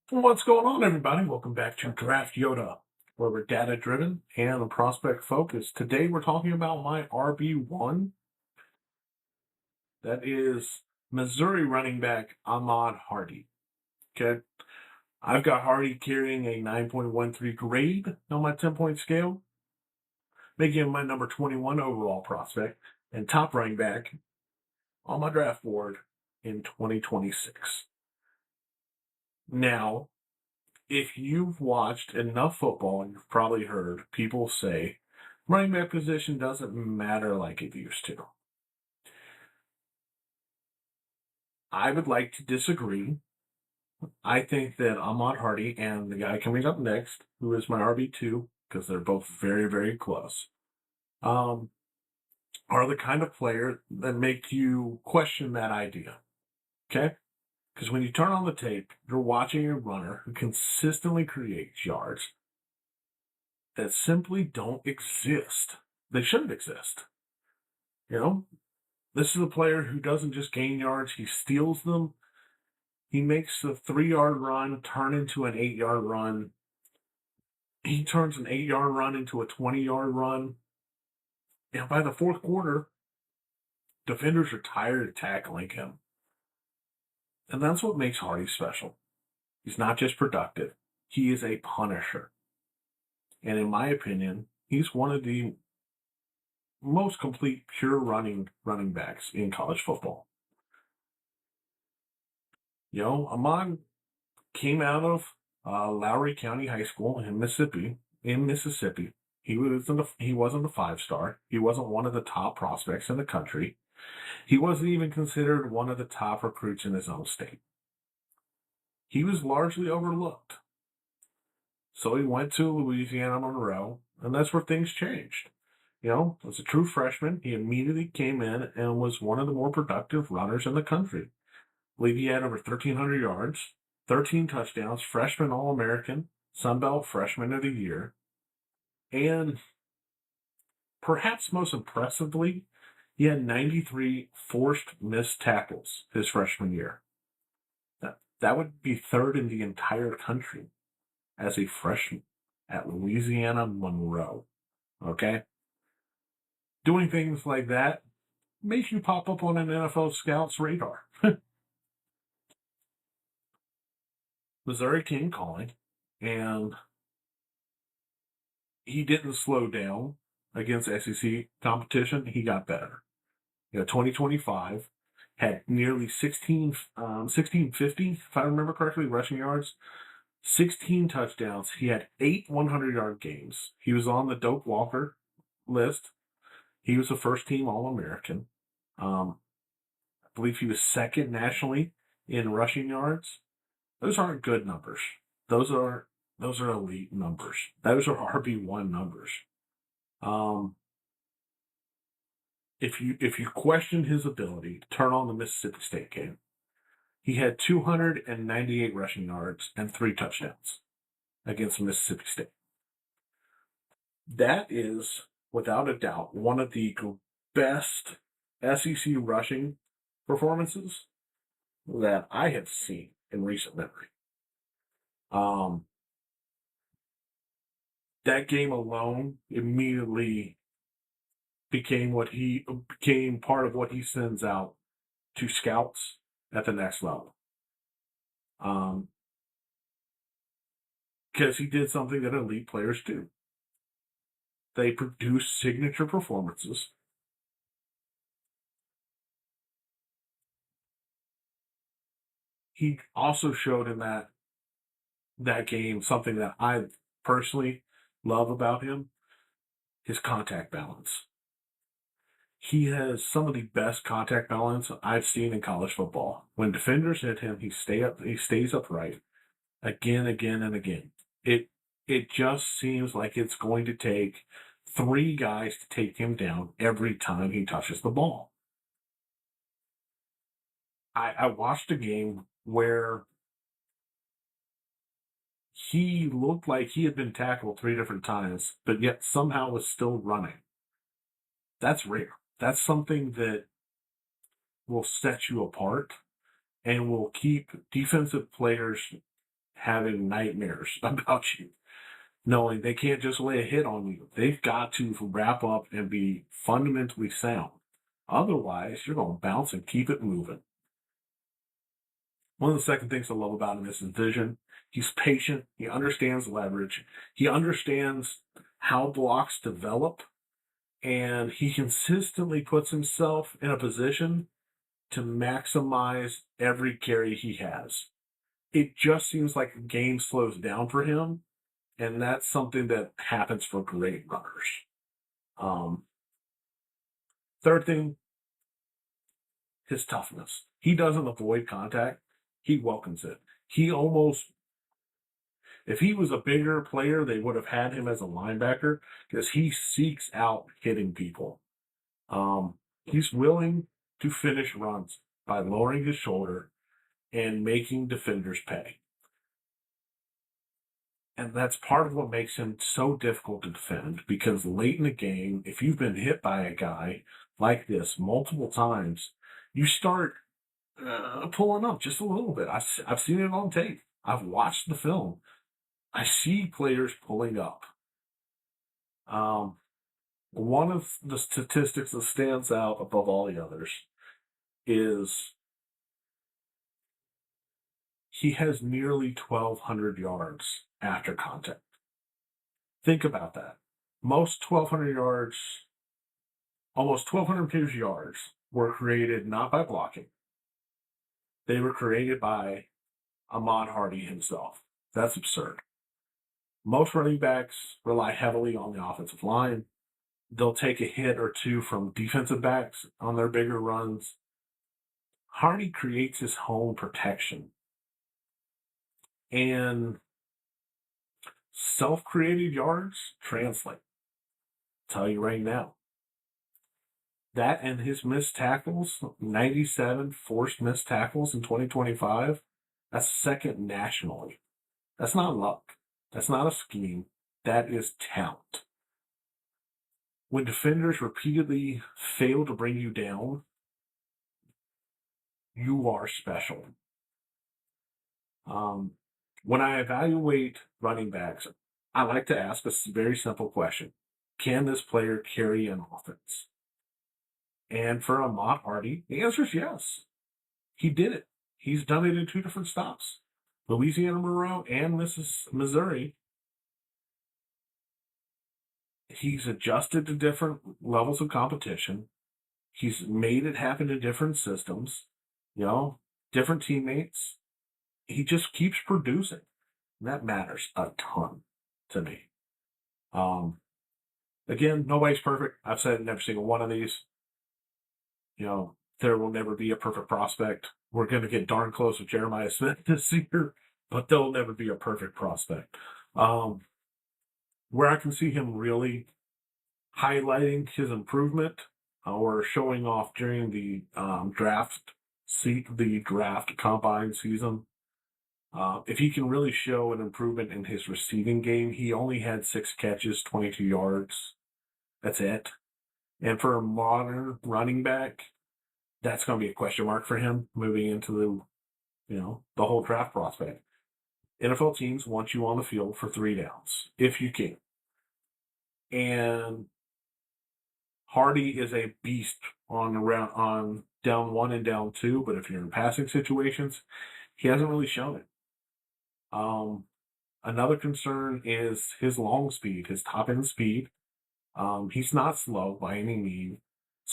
What's going on, everybody? Welcome back to Draft Yoda, where we're data driven and prospect focused. Today, we're talking about my RB1. That is Missouri running back Ahmad Hardy. Okay. I've got Hardy carrying a 9.13 grade on my 10-point scale, making him my number 21 overall prospect and top running back on my draft board in 2026. Now, if you've watched enough football, you've probably heard people say running back position doesn't matter like it used to. I would like to disagree. I think that Ahmad Hardy and the guy coming up next, who is my RB2, because they're both very, very close, um, are the kind of player that make you question that idea. Okay? Because when you turn on the tape, you're watching a runner who consistently creates yards that simply don't exist. They shouldn't exist. You know, this is a player who doesn't just gain yards, he steals them. He makes the 3-yard run turn into an 8-yard run. He turns an 8-yard run into a 20-yard run. And by the fourth quarter, defenders are tired of tackling him. And that's what makes Hardy special. He's not just productive, he is a punisher. And in my opinion, he's one of the most complete pure running backs in college football. Ahmad came out of Lowry County High School in Mississippi. He wasn't a 5-star. He wasn't one of the top prospects in the country. He wasn't even considered one of the top recruits in his own state. He was largely overlooked. So he went to Louisiana Monroe, and that's where things changed. As a true freshman, he immediately came in and was one of the more productive runners in the country. I believe he had over 1,300 yards, 13 touchdowns, freshman All-American, Sun Belt Freshman of the Year, and perhaps most impressively, he had 93 forced missed tackles his freshman year. That would be third in the entire country as a freshman at Louisiana Monroe. Okay? Doing things like that makes you pop up on an NFL scout's radar. Missouri came calling, and he didn't slow down against SEC competition. He got better. 2025 had nearly 1650, if I remember correctly, rushing yards, 16 touchdowns. He had 8 100-yard games. He was on the Doak Walker list. He was a first-team All-American. I believe he was second nationally in rushing yards. Those aren't good numbers. Those are elite numbers. Those are RB1 numbers. If you question his ability to turn on the Mississippi State game, he had 298 rushing yards and 3 touchdowns against Mississippi State. That is, without a doubt, one of the best SEC rushing performances that I have seen in recent memory. That game alone immediately became part of what he sends out to scouts at the next level. Because he did something that elite players do. They produce signature performances. He also showed in that game something that I personally love about him, his contact balance. He has some of the best contact balance I've seen in college football. When defenders hit him, he stays upright again, and again. It just seems like it's going to take 3 guys to take him down every time he touches the ball. I watched a game where he looked like he had been tackled 3 different times, but yet somehow was still running. That's rare. That's something that will set you apart and will keep defensive players having nightmares about you, knowing they can't just lay a hit on you. They've got to wrap up and be fundamentally sound. Otherwise, you're going to bounce and keep it moving. One of the second things I love about him is his vision. He's patient. He understands leverage. He understands how blocks develop. And he consistently puts himself in a position to maximize every carry he has. It just seems like the game slows down for him. And that's something that happens for great runners. Third thing, his toughness. He doesn't avoid contact. He welcomes it. He almost, if he was a bigger player, they would have had him as a linebacker because he seeks out hitting people. He's willing to finish runs by lowering his shoulder and making defenders pay. And that's part of what makes him so difficult to defend because late in the game, if you've been hit by a guy like this multiple times, you start pulling up just a little bit. I've seen it on tape. I've watched the film. I see players pulling up. One of the statistics that stands out above all the others is he has nearly 1,200 yards after contact. Think about that. Most 1,200 yards, almost 1,200 of his yards were created not by blocking. They were created by Ahmad Hardy himself. That's absurd. Most running backs rely heavily on the offensive line. They'll take a hit or two from defensive backs on their bigger runs. Hardy creates his own protection. And self-created yards translate. Tell you right now. That and his missed tackles, 97 forced missed tackles in 2025, that's second nationally. That's not luck. That's not a scheme. That is talent. When defenders repeatedly fail to bring you down, you are special. When I evaluate running backs, I like to ask a very simple question. Can this player carry an offense? And for Ahmad Hardy, the answer is yes. He did it. He's done it in 2 different stops. Louisiana Monroe and Missouri. He's adjusted to different levels of competition. He's made it happen in different systems, different teammates. He just keeps producing. And that matters a ton to me. Again, nobody's perfect. I've said in every single one of these. There will never be a perfect prospect. We're going to get darn close with Jeremiah Smith this year, but there'll never be a perfect prospect. Where I can see him really highlighting his improvement or showing off during the draft combine season. If he can really show an improvement in his receiving game, he only had 6 catches, 22 yards. That's it. And for a modern running back, that's going to be a question mark for him moving into the whole draft prospect. NFL teams want you on the field for 3 downs, if you can. And Hardy is a beast on down 1 and down 2, but if you're in passing situations, he hasn't really shown it. Another concern is his long speed, his top end speed. He's not slow by any means,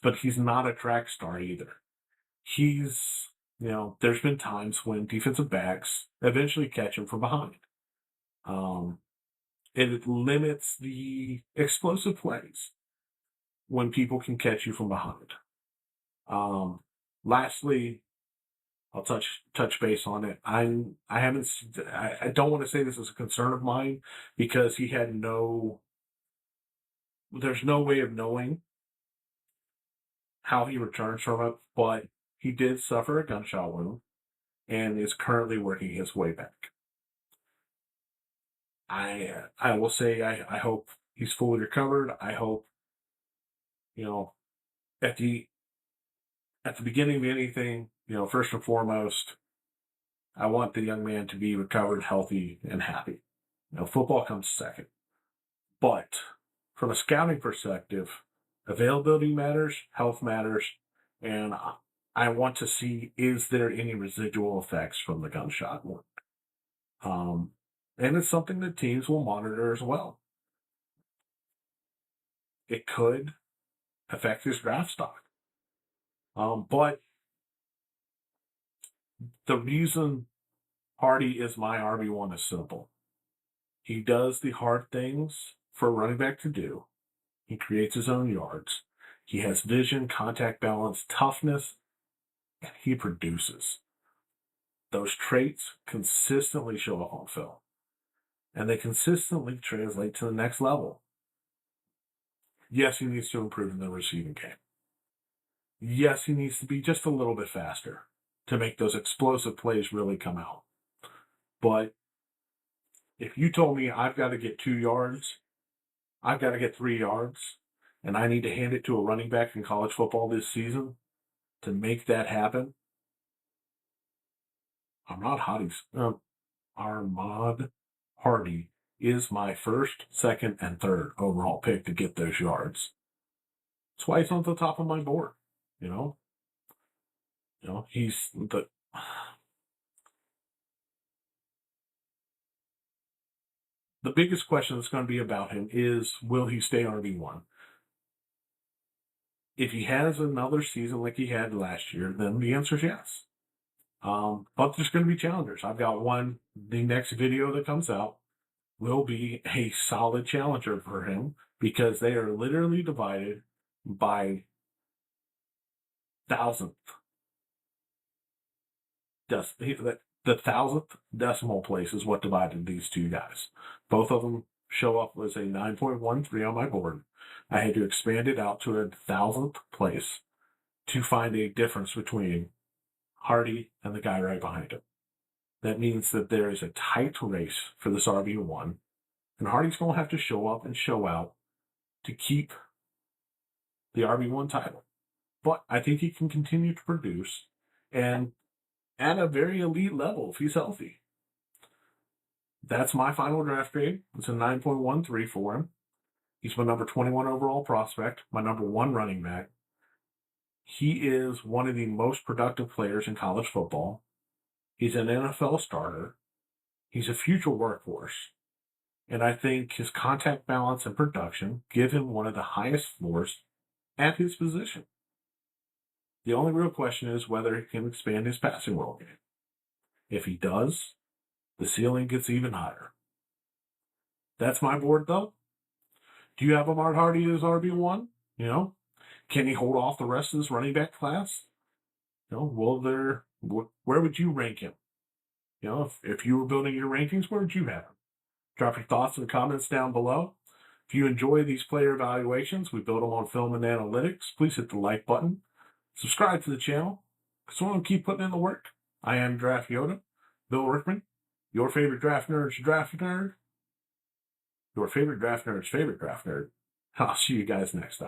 but he's not a track star either. There's been times when defensive backs eventually catch him from behind. It limits the explosive plays when people can catch you from behind. Lastly, I'll touch base on it. I don't want to say this is a concern of mine because there's no way of knowing how he returns from it, but he did suffer a gunshot wound and is currently working his way back. I will say I hope he's fully recovered. I hope, at the beginning of anything, first and foremost, I want the young man to be recovered, healthy, and happy. Football comes second. But from a scouting perspective, availability matters, health matters, and I want to see, is there any residual effects from the gunshot wound? And it's something that teams will monitor as well. It could affect his draft stock. But the reason Hardy is my RB1 is simple. He does the hard things for a running back to do. He creates his own yards. He has vision, contact balance, toughness, and he produces. Those traits consistently show up on film, and they consistently translate to the next level. Yes, he needs to improve in the receiving game. Yes, he needs to be just a little bit faster to make those explosive plays really come out. But if you told me I've got to get 2 yards, I've got to get 3 yards, and I need to hand it to a running back in college football this season to make that happen, Ahmad Hardy is my first, second, and third overall pick to get those yards. That's why he's on the top of my board. He's the biggest question that's going to be about him is, will he stay RB1? If he has another season like he had last year, then the answer is yes. But there's going to be challengers. I've got one. The next video that comes out will be a solid challenger for him because they are literally divided by thousandth. The 1,000th decimal place is what divided these two guys. Both of them show up as a 9.13 on my board. I had to expand it out to a 1,000th place to find a difference between Hardy and the guy right behind him. That means that there is a tight race for this RB1, and Hardy's going to have to show up and show out to keep the RB1 title. But I think he can continue to produce and at a very elite level if he's healthy. That's my final draft grade. It's a 9.13 for him. He's my number 21 overall prospect, my number 1 running back. He is one of the most productive players in college football. He's an NFL starter. He's a future workhorse. And I think his contact balance and production give him one of the highest floors at his position. The only real question is whether he can expand his passing role game. If he does, the ceiling gets even higher. That's my board, though. Do you have Ahmad Hardy as RB1? Can he hold off the rest of this running back class? Where would you rank him? If you were building your rankings, where would you have him? Drop your thoughts in the comments down below. If you enjoy these player evaluations, we build them on film and analytics. Please hit the like button. Subscribe to the channel, because we want to keep putting in the work. I am Draft Yoda, Bill Rickman, your favorite draft nerd's draft nerd, your favorite draft nerd's favorite draft nerd. I'll see you guys next time.